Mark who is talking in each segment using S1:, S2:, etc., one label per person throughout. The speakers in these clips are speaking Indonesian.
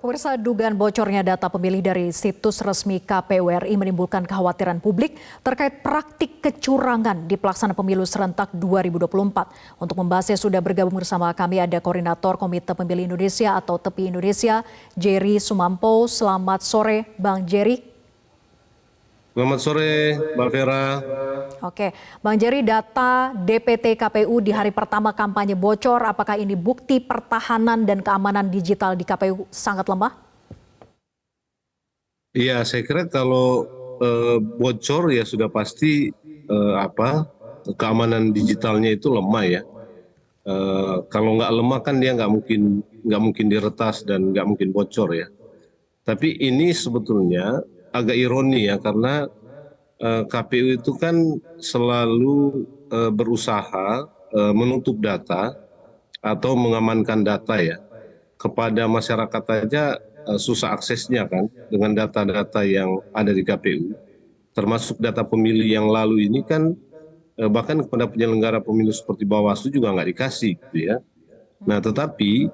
S1: Pemirsa, dugaan bocornya data pemilih dari situs resmi KPU RI menimbulkan kekhawatiran publik terkait praktik kecurangan di pelaksanaan pemilu serentak 2024. Untuk membahasnya sudah bergabung bersama kami ada Koordinator Komite Pemilih Indonesia atau TEPI Indonesia, Jerry Sumampo. Selamat sore, Bang Jerry.
S2: Selamat sore, Mbak Vera.
S1: Oke, Bang Jerry, data DPT KPU di hari pertama kampanye bocor, apakah ini bukti pertahanan dan keamanan digital di KPU sangat lemah?
S2: Iya, saya kira kalau bocor ya sudah pasti keamanan digitalnya itu lemah ya. Kalau nggak lemah kan dia nggak mungkin diretas dan nggak mungkin bocor ya. Tapi ini sebetulnya agak ironi ya karena KPU itu kan selalu berusaha menutup data atau mengamankan data ya. Kepada masyarakat aja susah aksesnya kan dengan data-data yang ada di KPU. Termasuk data pemilih yang lalu ini kan bahkan kepada penyelenggara pemilu seperti Bawaslu juga nggak dikasih gitu ya. Nah tetapi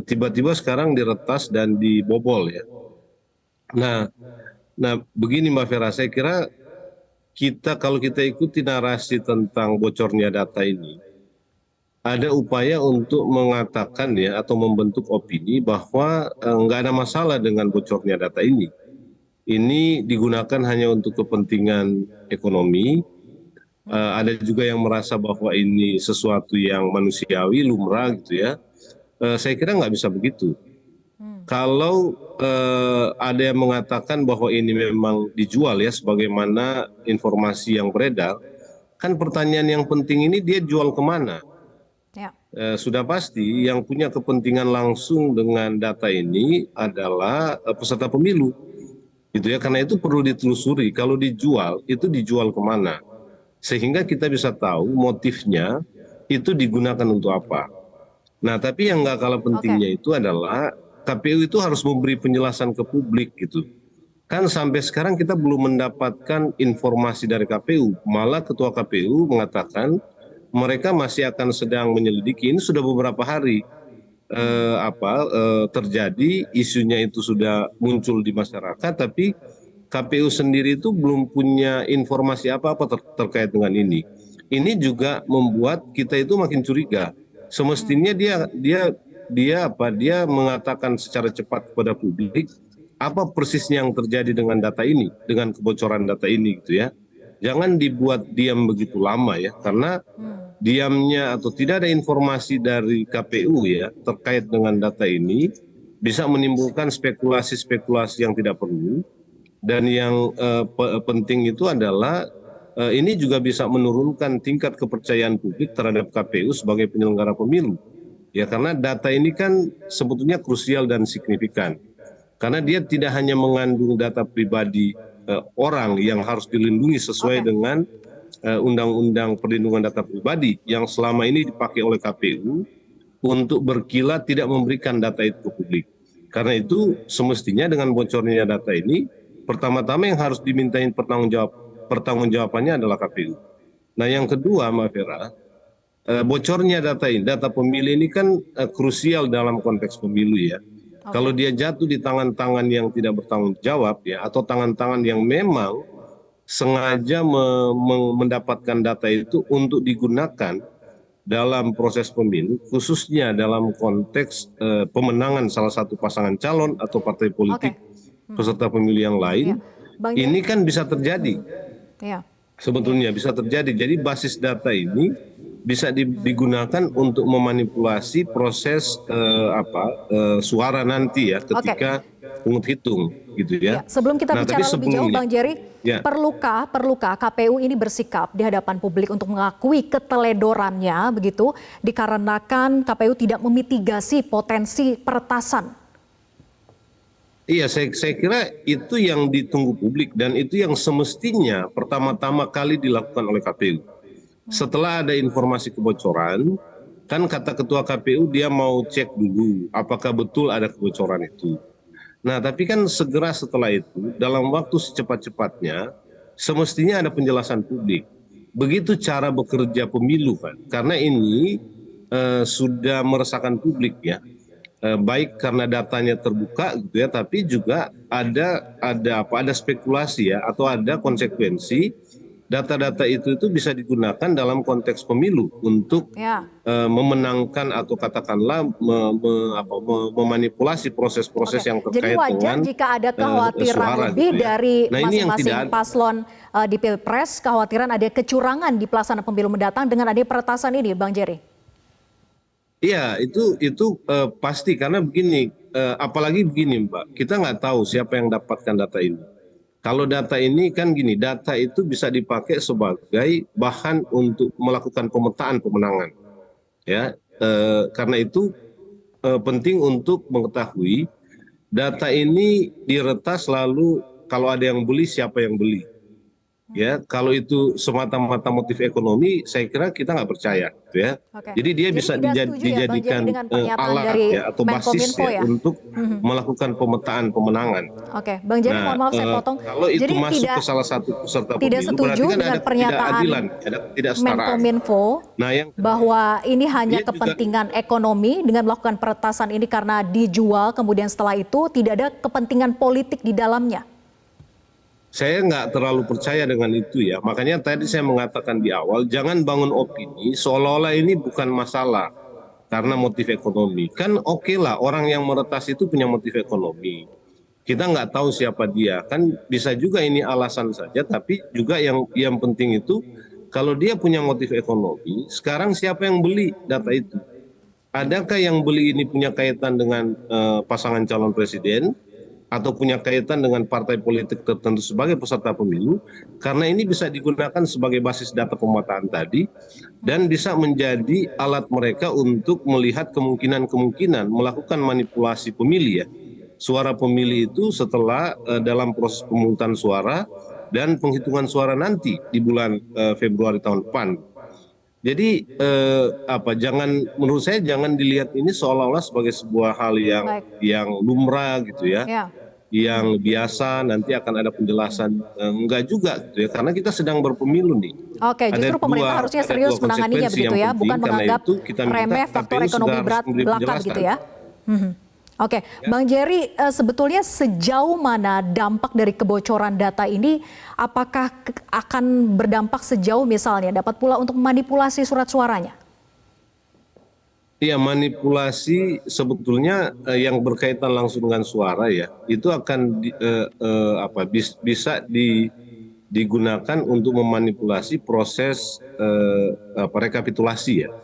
S2: tiba-tiba sekarang diretas dan dibobol ya. Nah begini Mbak Vera, saya kira kalau kita ikuti narasi tentang bocornya data ini, ada upaya untuk mengatakan ya atau membentuk opini bahwa nggak ada masalah dengan bocornya data ini. Ini digunakan hanya untuk kepentingan ekonomi. Ada juga yang merasa bahwa ini sesuatu yang manusiawi, lumrah gitu ya. Saya kira nggak bisa begitu. Kalau ada yang mengatakan bahwa ini memang dijual ya sebagaimana informasi yang beredar, kan pertanyaan yang penting ini dia jual kemana?
S1: Ya.
S2: Sudah pasti yang punya kepentingan langsung dengan data ini adalah peserta pemilu, gitu ya. Karena itu perlu ditelusuri. Kalau dijual, itu dijual kemana? Sehingga kita bisa tahu motifnya itu digunakan untuk apa. Nah, tapi yang nggak kalah pentingnya itu adalah KPU itu harus memberi penjelasan ke publik gitu. Kan sampai sekarang kita belum mendapatkan informasi dari KPU. Malah Ketua KPU mengatakan mereka masih akan sedang menyelidiki. Ini sudah beberapa hari terjadi, isunya itu sudah muncul di masyarakat, tapi KPU sendiri itu belum punya informasi apa-apa terkait dengan ini. Ini juga membuat kita itu makin curiga. Semestinya dia mengatakan secara cepat kepada publik apa persisnya yang terjadi dengan data ini, dengan kebocoran data ini gitu ya. Jangan dibuat diam begitu lama ya, karena diamnya atau tidak ada informasi dari KPU ya terkait dengan data ini bisa menimbulkan spekulasi-spekulasi yang tidak perlu. Dan yang penting itu adalah ini juga bisa menurunkan tingkat kepercayaan publik terhadap KPU sebagai penyelenggara pemilu. Ya karena data ini kan sebetulnya krusial dan signifikan. Karena dia tidak hanya mengandung data pribadi orang yang harus dilindungi sesuai dengan Undang-Undang Perlindungan Data Pribadi yang selama ini dipakai oleh KPU untuk berkilat tidak memberikan data itu ke publik. Karena itu semestinya dengan bocornya data ini, pertama-tama yang harus dimintain pertanggungjawabannya adalah KPU. Nah yang kedua Mbak Vera, bocornya data ini, data pemilih ini kan krusial dalam konteks pemilu ya. Kalau dia jatuh di tangan-tangan yang tidak bertanggung jawab ya, atau tangan-tangan yang memang sengaja mendapatkan data itu untuk digunakan dalam proses pemilu, khususnya dalam konteks pemenangan salah satu pasangan calon atau partai politik peserta pemilu yang lain, ini kan bisa terjadi. Sebetulnya bisa terjadi. Jadi basis data ini bisa digunakan untuk memanipulasi proses suara nanti ya ketika pungut hitung gitu ya.
S1: Sebelum kita bicara lebih jauh Bang Jerry, perlukah KPU ini bersikap di hadapan publik untuk mengakui keteledorannya begitu dikarenakan KPU tidak memitigasi potensi peretasan?
S2: Iya, saya kira itu yang ditunggu publik dan itu yang semestinya pertama-tama kali dilakukan oleh KPU. Setelah ada informasi kebocoran, kan kata Ketua KPU dia mau cek dulu apakah betul ada kebocoran itu. Nah tapi kan segera setelah itu dalam waktu secepat-cepatnya semestinya ada penjelasan publik. Begitu cara bekerja pemilu kan, karena ini sudah meresahkan publik ya. baik karena datanya terbuka gitu ya, tapi juga ada spekulasi ya atau ada konsekuensi data-data itu bisa digunakan dalam konteks pemilu untuk
S1: Ya.
S2: memenangkan atau katakanlah memanipulasi proses-proses
S1: Oke,
S2: yang
S1: jadi
S2: terkait
S1: wajar
S2: dengan
S1: jika ada kekhawatiran
S2: suara
S1: lebih
S2: gitu ya.
S1: dari
S2: Nah ini yang
S1: masing-masing
S2: tidak ada.
S1: paslon di Pilpres, kekhawatiran ada kecurangan di pelaksanaan pemilu mendatang dengan adanya peretasan ini, Bang Jerry.
S2: Iya, itu pasti karena begini, apalagi begini Mbak, kita nggak tahu siapa yang dapatkan data ini. Kalau data ini kan gini, data itu bisa dipakai sebagai bahan untuk melakukan pemetaan pemenangan, ya. Karena itu penting untuk mengetahui data ini diretas lalu kalau ada yang beli siapa yang beli. Ya, kalau itu semata-mata motif ekonomi, saya kira kita nggak percaya, gitu ya.
S1: Oke.
S2: Jadi dia
S1: Jadi
S2: bisa
S1: tidak setuju ya Bang Jerry
S2: dijadikan
S1: dengan pernyataan
S2: alat
S1: dari
S2: ya atau basis
S1: Menkominfo
S2: ya
S1: ya?
S2: untuk melakukan pemetaan pemenangan.
S1: Oke, Bang Jerry
S2: Nah,
S1: mohon maaf saya potong.
S2: kalau itu
S1: Jadi
S2: masuk ke salah satu peserta
S1: tidak
S2: pemilu, berarti
S1: setuju
S2: kan
S1: dengan
S2: ada
S1: pernyataan
S2: ketidakadilan, ada ketidaksetaraan.
S1: Menkominfo
S2: Nah, yang
S1: bahwa ini hanya
S2: dia juga
S1: kepentingan ekonomi dengan melakukan peretasan ini karena dijual, kemudian setelah itu tidak ada kepentingan politik di dalamnya.
S2: saya nggak terlalu percaya dengan itu ya. Makanya tadi saya mengatakan di awal, jangan bangun opini seolah-olah ini bukan masalah karena motif ekonomi. Kan oke lah orang yang meretas itu punya motif ekonomi. Kita nggak tahu siapa dia. Kan bisa juga ini alasan saja, tapi juga yang penting itu kalau dia punya motif ekonomi, sekarang siapa yang beli data itu? Adakah yang beli ini punya kaitan dengan pasangan calon presiden? Atau punya kaitan dengan partai politik tertentu sebagai peserta pemilu, karena ini bisa digunakan sebagai basis data pemetaan tadi dan bisa menjadi alat mereka untuk melihat kemungkinan-kemungkinan melakukan manipulasi pemilih ya. Suara pemilih itu setelah dalam proses pemungutan suara dan penghitungan suara nanti di bulan Februari tahun depan. Jadi menurut saya jangan dilihat ini seolah-olah sebagai sebuah hal yang lumrah gitu ya,
S1: Ya.
S2: yang biasa nanti akan ada penjelasan, enggak juga gitu ya, karena kita sedang berpemilu nih.
S1: Oke, justru pemerintah harusnya serius menanganinya
S2: Konsekuensi
S1: begitu
S2: yang
S1: ya,
S2: penting,
S1: bukan
S2: karena
S1: menganggap
S2: itu kita minta
S1: remeh faktor
S2: KPU
S1: ekonomi
S2: sudah harus memberi
S1: belaka
S2: penjelasan.
S1: gitu ya. Oke, Bang Jerry, sebetulnya sejauh mana dampak dari kebocoran data ini, apakah akan berdampak sejauh misalnya dapat pula untuk manipulasi surat suaranya?
S2: Iya, manipulasi sebetulnya yang berkaitan langsung dengan suara ya, itu akan bisa digunakan untuk memanipulasi proses rekapitulasi ya.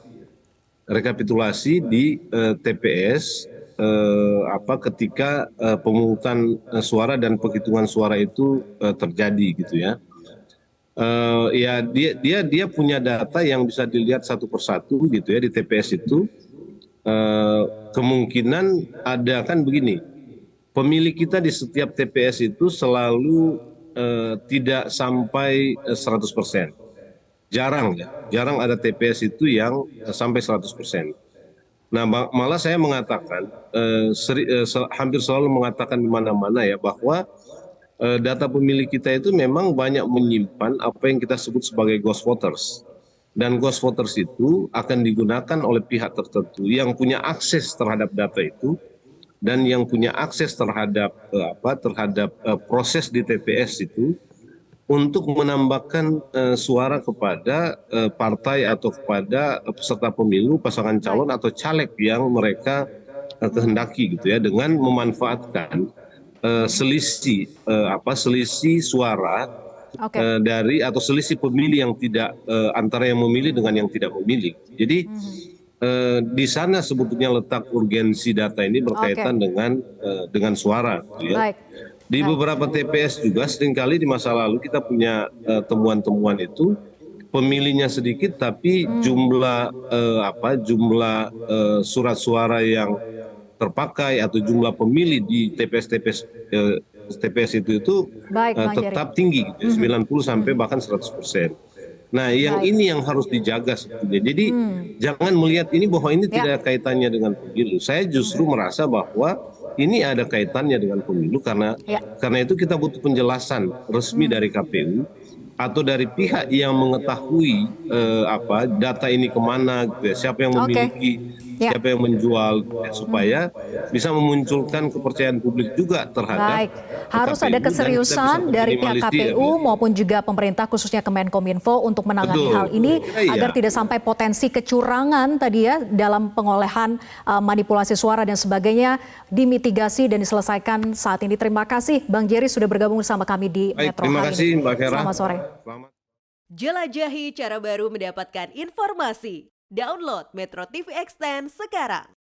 S2: Rekapitulasi di TPS ketika pemungutan suara dan penghitungan suara itu terjadi gitu ya. Ya dia punya data yang bisa dilihat satu persatu gitu ya di TPS itu. Kemungkinan ada kan begini, pemilih kita di setiap TPS itu selalu tidak sampai 100%. Jarang ya, jarang ada TPS itu yang sampai 100%. Nah, malah saya mengatakan, hampir selalu mengatakan di mana-mana ya, bahwa data pemilih kita itu memang banyak menyimpan apa yang kita sebut sebagai ghost voters. Dan ghost voters itu akan digunakan oleh pihak tertentu yang punya akses terhadap data itu dan yang punya akses terhadap proses di TPS itu untuk menambahkan suara kepada partai atau kepada peserta pemilu, pasangan calon atau caleg yang mereka kehendaki gitu ya, dengan memanfaatkan selisih suara dari atau selisih pemilih yang tidak antara yang memilih dengan yang tidak memilih. Jadi di sana sebetulnya letak urgensi data ini berkaitan dengan suara gitu ya. Di beberapa TPS juga seringkali di masa lalu kita punya temuan-temuan itu pemilihnya sedikit tapi jumlah surat suara yang terpakai atau jumlah pemilih di TPS itu tetap tinggi gitu, 90 sampai bahkan 100%. Nah, ini yang harus dijaga sebetulnya. Jadi jangan melihat ini bahwa ini tidak ada kaitannya dengan pemilu. Saya justru merasa bahwa ini ada kaitannya dengan pemilu karena itu kita butuh penjelasan resmi dari KPU atau dari pihak yang mengetahui data ini kemana, gitu ya, siapa yang memiliki
S1: Ya.
S2: siapa yang menjual, supaya bisa memunculkan kepercayaan publik juga terhadap
S1: Baik, harus ada
S2: KPU, dan kita
S1: keseriusan
S2: bisa
S1: dari pihak
S2: meminimalisir,
S1: KPU
S2: ya.
S1: maupun juga pemerintah khususnya Kemenkominfo untuk menangani
S2: Betul.
S1: hal ini
S2: Iya.
S1: agar tidak sampai potensi kecurangan tadi ya dalam pengolehan manipulasi suara dan sebagainya dimitigasi dan diselesaikan saat ini. Terima kasih Bang Jerry sudah bergabung bersama kami di
S2: Baik,
S1: Metro
S2: terima
S1: hari
S2: kasih
S1: ini.
S2: Mbak Kera.
S1: Selamat sore.
S2: Selamat.
S3: Jelajahi cara baru mendapatkan informasi. Download Metro TV Extend sekarang.